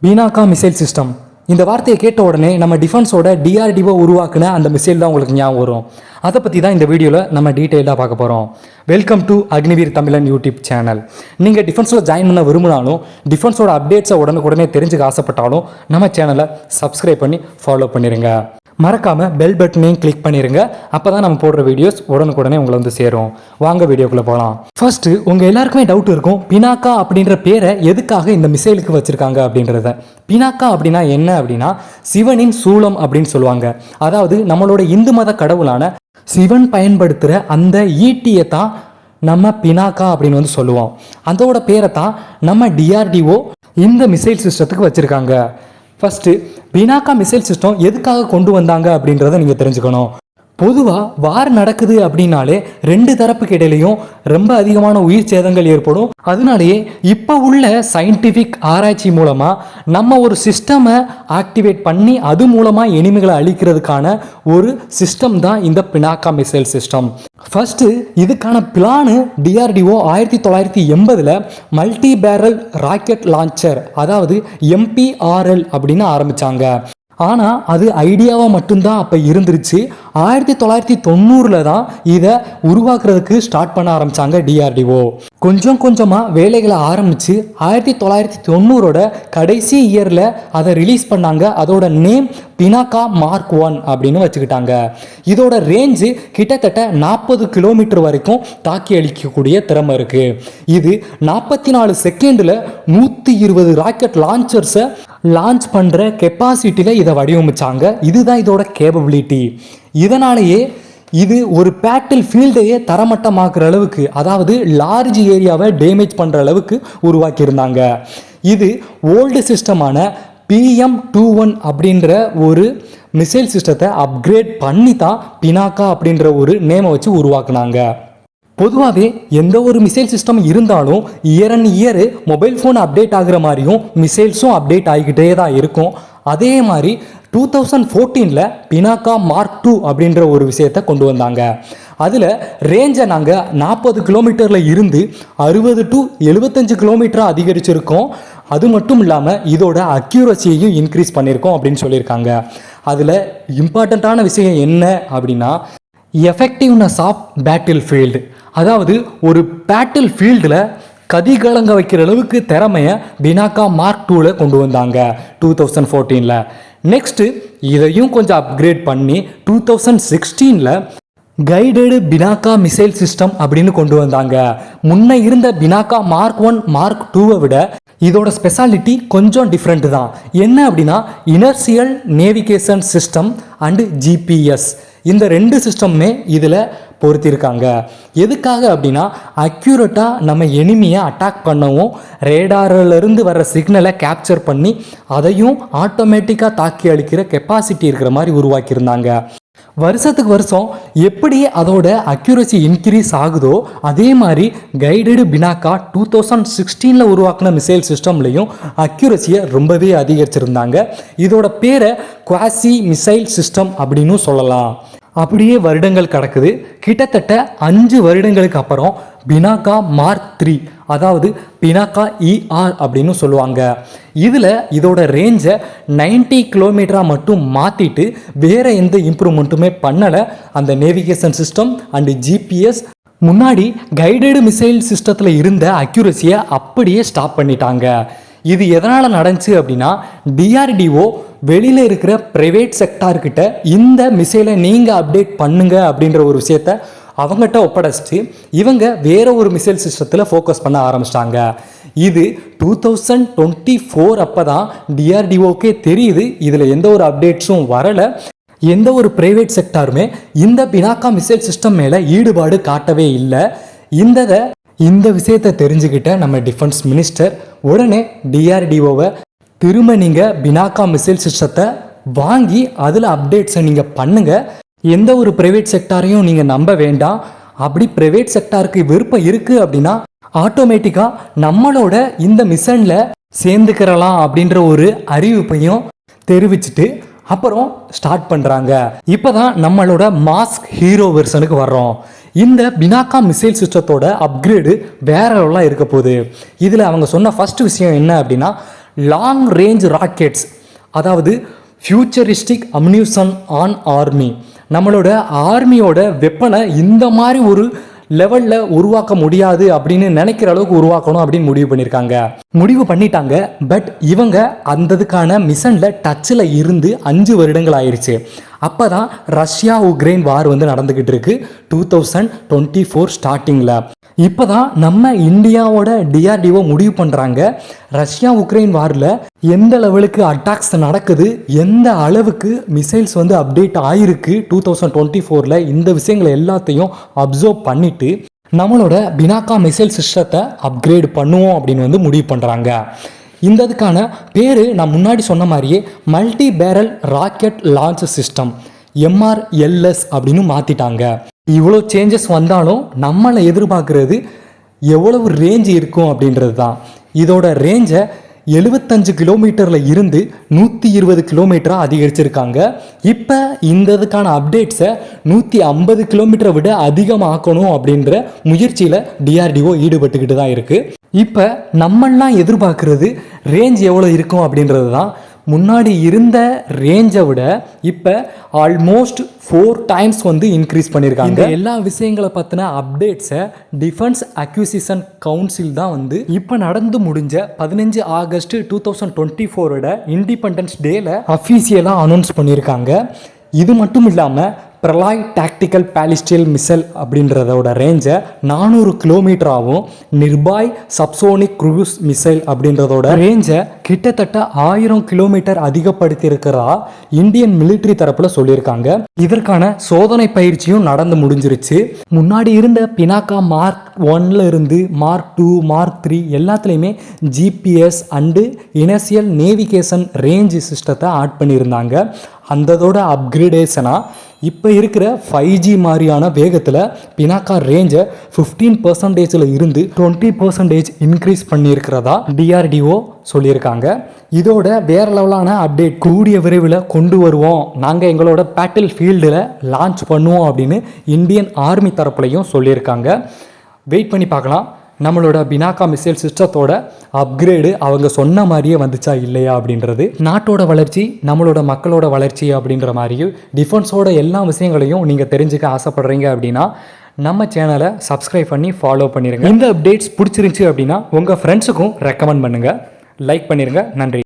பீனாக்கா missile system இந்த வார்த்தையை கேட்ட உடனே நம்ம டிஃபென்ஸோட DRDO உருவாக்குன அந்த மிசைல் தான் உங்களுக்கு ஞாபகம் வரும். அதை பற்றி தான் இந்த வீடியோவில் நம்ம டீட்டெயிலாக பார்க்க போகிறோம். வெல்கம் டு அக்னிவீர் தமிழன் யூடியூப் சேனல். நீங்கள் டிஃபென்ஸில் ஜாயின் பண்ண விரும்பினாலும் டிஃபென்ஸோட அப்டேட்ஸை உடனுக்குடனே தெரிஞ்சுக்க ஆசைப்பட்டாலும் நம்ம சேனலை சப்ஸ்கிரைப் பண்ணி ஃபாலோ பண்ணிடுங்க. மறக்காம பெல் பட்டனையும் கிளிக் பண்ணிருங்க. அப்பதான் நம்ம போடுற வீடியோஸ் உடனுக்குடனே உங்களை வந்து சேரும். வாங்க வீடியோக்குள்ள போகலாம். ஃபர்ஸ்ட் உங்க எல்லாருக்குமே டவுட் இருக்கும், பினாக்கா அப்படின்ற பேரை எதுக்காக இந்த மிசைலுக்கு வச்சிருக்காங்க அப்படின்றத. பினாக்கா அப்படின்னா என்ன அப்படின்னா சிவனின் சூலம் அப்படின்னு சொல்லுவாங்க. அதாவது நம்மளோட இந்து மத கடவுளான சிவன் பயன்படுத்துகிற அந்த ஈட்டியை தான் நம்ம பினாக்கா அப்படின்னு வந்து சொல்லுவோம். அதோட பேரை தான் நம்ம DRDO இந்த மிசைல் சிஸ்டத்துக்கு வச்சிருக்காங்க. ஃபர்ஸ்ட் பினாக்கா மிசைல் சிஸ்டம் எதுக்காக கொண்டு வந்தாங்க அப்படின்றத நீங்கள் தெரிஞ்சுக்கணும். பொதுவாக வார் நடக்குது அப்படின்னாலே ரெண்டு தரப்புக்கு இடையிலையும் ரொம்ப அதிகமான உயிர் சேதங்கள் ஏற்படும். அதனாலேயே இப்போ உள்ள சயின்டிஃபிக் ஆராய்ச்சி மூலமாக நம்ம ஒரு சிஸ்டமை ஆக்டிவேட் பண்ணி அது மூலமாக எனிமிகளை அழிக்கிறதுக்கான ஒரு சிஸ்டம் தான் இந்த பினாக்கா மிசைல் சிஸ்டம். ஃபர்ஸ்ட் இதுக்கான plan DRDO 1980 multi barrel rocket launcher, அதாவது MBRL அப்படின்னு ஆரம்பிச்சாங்க. ஆனால் அது ஐடியாவாக மட்டும்தான் அப்போ இருந்துருச்சு. 1990 தான் இதை உருவாக்குறதுக்கு ஸ்டார்ட் பண்ண ஆரம்பித்தாங்க DRDO. கொஞ்சம் கொஞ்சமாக வேலைகளை ஆரம்பித்து 1990 கடைசி இயரில் அதை ரிலீஸ் பண்ணாங்க. அதோட நேம் பினாக்கா மார்க் I அப்படின்னு வச்சுக்கிட்டாங்க. இதோட ரேஞ்சு கிட்டத்தட்ட 40 கிலோமீட்டர் வரைக்கும் தாக்கி அளிக்கக்கூடிய திறமை இருக்குது. இது 44 செகண்டில் 120 ராக்கெட் லான்ச்சர்ஸை லான்ச் பண்ணுற கெப்பாசிட்டியில் இதை வடிவமைச்சாங்க. இதுதான் இதோட கேப்பபிலிட்டி. இதனாலேயே இது ஒரு பேட்டில் ஃபீல்டையே தரமட்டமாக்குற அளவுக்கு, அதாவது லார்ஜ் ஏரியாவை டேமேஜ் பண்ணுற அளவுக்கு உருவாக்கியிருந்தாங்க. இது ஓல்டு சிஸ்டமான BM-21 அப்படின்ற ஒரு மிசைல் சிஸ்டத்தை அப்கிரேட் பண்ணி தான் பினாக்கா அப்படின்ற ஒரு நேமை வச்சு உருவாக்குனாங்க. பொதுவாகவே எந்த ஒரு மிசைல் சிஸ்டம் இருந்தாலும் year and year mobile phone update ஆகுற மாதிரியும் மிசைல்ஸும் அப்டேட் ஆகிக்கிட்டே தான் இருக்கும். அதே மாதிரி 2014 பினாக்கா மார்க் II அப்படின்ற ஒரு விஷயத்தை கொண்டு வந்தாங்க. அதில் ரேஞ்சை நாங்கள் 40 கிலோமீட்டரில் இருந்து 60 to 75 கிலோமீட்டராக அதிகரிச்சிருக்கோம். அது மட்டும் இல்லாமல் இதோட அக்யூரசியையும் இன்க்ரீஸ் பண்ணியிருக்கோம் அப்படின்னு சொல்லியிருக்காங்க. அதில் இம்பார்ட்டண்ட்டான விஷயம் என்ன அப்படின்னா எஃபெக்டிவ்னஸ் ஆஃப் பேட்டில் ஃபீல்டு. அதாவது ஒரு பேட்டில் ஃபீல்டில் கதிகலங்க வைக்கிற அளவுக்கு திறமையை பினாக்கா மார்க் II கொண்டு வந்தாங்க 2014. நெக்ஸ்ட்டு இதையும் கொஞ்சம் அப்கிரேட் பண்ணி 2016 கைடடு பினாக்கா மிசைல் சிஸ்டம் அப்படின்னு கொண்டு வந்தாங்க. முன்ன இருந்த Pinaka mark I mark II விட இதோட ஸ்பெஷாலிட்டி கொஞ்சம் டிஃப்ரெண்ட் தான். என்ன அப்படின்னா inertial navigation system and GPS இந்த ரெண்டு சிஸ்டமுமே இதில் பொருத்திருக்காங்க. எதுக்காக அப்படின்னா அக்யூரேட்டாக நம்ம எனிமியை அட்டாக் பண்ணவும், ரேடாரிலிருந்து வர சிக்னலை கேப்சர் பண்ணி அதையும் ஆட்டோமேட்டிக்காக தாக்கி அளிக்கிற கெப்பாசிட்டி இருக்கிற மாதிரி உருவாக்கியிருந்தாங்க. வருஷத்துக்கு வருஷம் எப்படி அதோட அக்யூரசி இன்க்ரீஸ் ஆகுதோ அதே மாதிரி கைடடு பினாக்கா 2016 உருவாக்கின மிசைல் சிஸ்டம்லையும் அக்யூரசியை ரொம்பவே அதிகரிச்சிருந்தாங்க. இதோட பேரை குவாசி மிசைல் சிஸ்டம் அப்படின்னு சொல்லலாம். அப்படியே வருடங்கள் கடக்குது. கிட்டத்தட்ட 5 வருடங்களுக்கு அப்புறம் பினாக்கா மார்க் III, அதாவது பினாக்கா ER அப்படின்னு சொல்லுவாங்க. இதில் இதோட ரேஞ்சை 90 கிலோமீட்டராக மட்டும் மாற்றிட்டு வேறு எந்த இம்ப்ரூவ்மெண்ட்டுமே பண்ணலை. அந்த நேவிகேஷன் சிஸ்டம் அண்டு GPS முன்னாடி கைடடு மிசைல் சிஸ்டத்தில் இருந்த அக்யூரசியை அப்படியே ஸ்டாப் பண்ணிட்டாங்க. இது எதனால் நடந்துச்சு அப்படின்னா DRDO வெளியில் இருக்கிற ப்ரைவேட் செக்டார்கிட்ட இந்த மிசைலை நீங்கள் அப்டேட் பண்ணுங்க அப்படின்ற ஒரு விஷயத்த அவங்ககிட்ட ஒப்படைச்சிட்டு இவங்க வேற ஒரு மிசைல் சிஸ்டத்தில் ஃபோக்கஸ் பண்ண ஆரம்பிச்சிட்டாங்க. இது 2024 அப்போ தான் DRDOக்கே தெரியுது இதில் எந்த ஒரு அப்டேட்ஸும் வரலை. எந்த ஒரு ப்ரைவேட் செக்டாருமே இந்த பினாக்கா மிசைல் சிஸ்டம் மேலே ஈடுபாடு காட்டவே இல்லை. இந்த விஷயத்தை தெரிஞ்சுக்கிட்ட நம்ம டிஃபென்ஸ் மினிஸ்டர் உடனே DRDOவை திரும்ப நீங்கள் பினாக்கா மிசைல் சிஸ்டத்தை வாங்கி அதில் அப்டேட்ஸை நீங்கள் பண்ணுங்கள். எந்த ஒரு ப்ரைவேட் செக்டாரையும் நீங்கள் நம்ப வேண்டாம். அப்படி ப்ரைவேட் செக்டாருக்கு விருப்பம் இருக்குது அப்படின்னா ஆட்டோமேட்டிக்காக நம்மளோட இந்த மிஷனில் சேர்ந்துக்கிறலாம் அப்படின்ற ஒரு அறிவிப்பையும் தெரிவிச்சுட்டு அப்புறம் ஸ்டார்ட் பண்ணுறாங்க. இப்போ தான் நம்மளோட மாஸ்க் ஹீரோ வெர்ஷனுக்கு வர்றோம். இந்த பினாக்கா மிசைல் சிஸ்டத்தோட அப்கிரேடு வேற லெவலாக இருக்க போகுது. இதில் அவங்க சொன்ன ஃபர்ஸ்ட் விஷயம் என்ன அப்படின்னா லாங் ரேஞ்ச் ராக்கெட்ஸ், அதாவது ஃபியூச்சரிஸ்டிக் அம்யூனிஷன் ஆன் ஆர்மி. நம்மளோட ஆர்மியோட வெப்பனை இந்த மாதிரி ஒரு லெவலில் உருவாக்க முடியாது அப்படின்னு நினைக்கிற அளவுக்கு உருவாக்கணும் அப்படின்னு முடிவு பண்ணிட்டாங்க. பட் இவங்க அந்ததுக்கான மிஷனில் டச்சில் இருந்து 5 வருடங்கள் ஆயிடுச்சு. அப்போ தான் ரஷ்யா உக்ரைன் வார் வந்து நடந்துக்கிட்டு இருக்கு 2024 ஸ்டார்டிங்கில். இப்போ தான் நம்ம இந்தியாவோட DRDO முடிவு பண்ணுறாங்க ரஷ்யா உக்ரைன் வாரில் எந்த லெவலுக்கு அட்டாக்ஸ் நடக்குது, எந்த அளவுக்கு மிசைல்ஸ் வந்து அப்டேட் ஆகிருக்கு 2024, இந்த விஷயங்களை எல்லாத்தையும் அப்சர்வ் பண்ணிவிட்டு நம்மளோட பினாக்கா மிசைல் சிஸ்டத்தை அப்கிரேட் பண்ணுவோம் அப்படின்னு வந்து முடிவு பண்ணுறாங்க. இந்ததுக்கான பேர் நான் முன்னாடி சொன்ன மாதிரியே multi barrel rocket launch system MRLS அப்படின்னு மாற்றிட்டாங்க. இவ்வளோ சேஞ்சஸ் வந்தாலும் நம்மளை எதிர்பார்க்குறது எவ்வளவு ரேஞ்ச் இருக்கும் அப்படின்றது தான். இதோட ரேஞ்சை 75 கிலோமீட்டரில் இருந்து 120 கிலோமீட்டராக அதிகரிச்சிருக்காங்க. இப்போ இந்ததுக்கான அப்டேட்ஸை 150 கிலோமீட்டரை விட அதிகமாக்கணும் அப்படின்ற முயற்சியில் DRDO ஈடுபட்டுக்கிட்டு தான் இருக்குது. இப்போ நம்மளாம் எதிர்பார்க்குறது ரேஞ்ச் எவ்வளோ இருக்கும் அப்படின்றது தான். முன்னாடி இருந்த ரேஞ்சை விட இப்போ ஆல்மோஸ்ட் 4 டைம்ஸ் வந்து இன்க்ரீஸ் பண்ணியிருக்காங்க. எல்லா விஷயங்களை பற்றின அப்டேட்ஸை டிஃபென்ஸ் அக்விசிஷன் கவுன்சில் தான் வந்து இப்போ நடந்து முடிஞ்ச 15 ஆகஸ்ட் 2024 இண்டிபெண்டன்ஸ் டேல அஃபீஷியலாக அனௌன்ஸ் பண்ணியிருக்காங்க. இது மட்டும் இல்லாமல் பிரலாய் டாக்டிக்கல் பாலிஸ்டியல் மிசைல் அப்படின்றதோட ரேஞ்சை 400 கிலோமீட்டராகவும், நிர்பாய் சப்சோனிக் குரூஸ் மிசைல் அப்படின்றதோட ரேஞ்சை கிட்டத்தட்ட 1000 கிலோமீட்டர் அதிகப்படுத்தி இருக்கிறதா இந்தியன் மிலிட்ரி தரப்பில் சொல்லியிருக்காங்க. இதற்கான சோதனை பயிற்சியும் நடந்து முடிஞ்சிருச்சு. முன்னாடி இருந்த பினாக்கா மார்க் 1 இருந்து மார்க் 2, மார்க் 3 எல்லாத்துலேயுமே GPS and inertial navigation range சிஸ்டத்தை ஆட் பண்ணியிருந்தாங்க. அந்ததோட அப்கிரேடேஷனாக இப்போ இருக்கிற 5G மாதிரியான வேகத்தில் பினாக்கா ரேஞ்சை 15% இருந்து 20% இன்க்ரீஸ் பண்ணியிருக்கிறதா DRDO சொல்லியிருக்காங்க. இதோட வேறு லெவலான அப்டேட் கூடிய விரைவில் கொண்டு வருவோம், நாங்கள் எங்களோட பேட்டில் ஃபீல்டில் லான்ச் பண்ணுவோம் அப்படின்னு இந்தியன் ஆர்மி தரப்புலையும் சொல்லியிருக்காங்க. வெயிட் பண்ணி பார்க்கலாம் நம்மளோட பினாக்கா மிசைல் சிஸ்டத்தோட அப்கிரேடு அவங்க சொன்ன மாதிரியே வந்துச்சா இல்லையா அப்படின்றது. நாட்டோட வளர்ச்சி நம்மளோட மக்களோட வளர்ச்சி அப்படின்ற மாதிரியும் டிஃபென்ஸோட எல்லா விஷயங்களையும் நீங்கள் தெரிஞ்சுக்க ஆசைப்படுறீங்க அப்படின்னா நம்ம சேனலை சப்ஸ்கிரைப் பண்ணி ஃபாலோ பண்ணிடுங்க. இந்த அப்டேட்ஸ் பிடிச்சிருந்துச்சி அப்படின்னா உங்கள் ஃப்ரெண்ட்ஸுக்கும் ரெக்கமெண்ட் பண்ணுங்கள், லைக் பண்ணிடுங்க. நன்றி.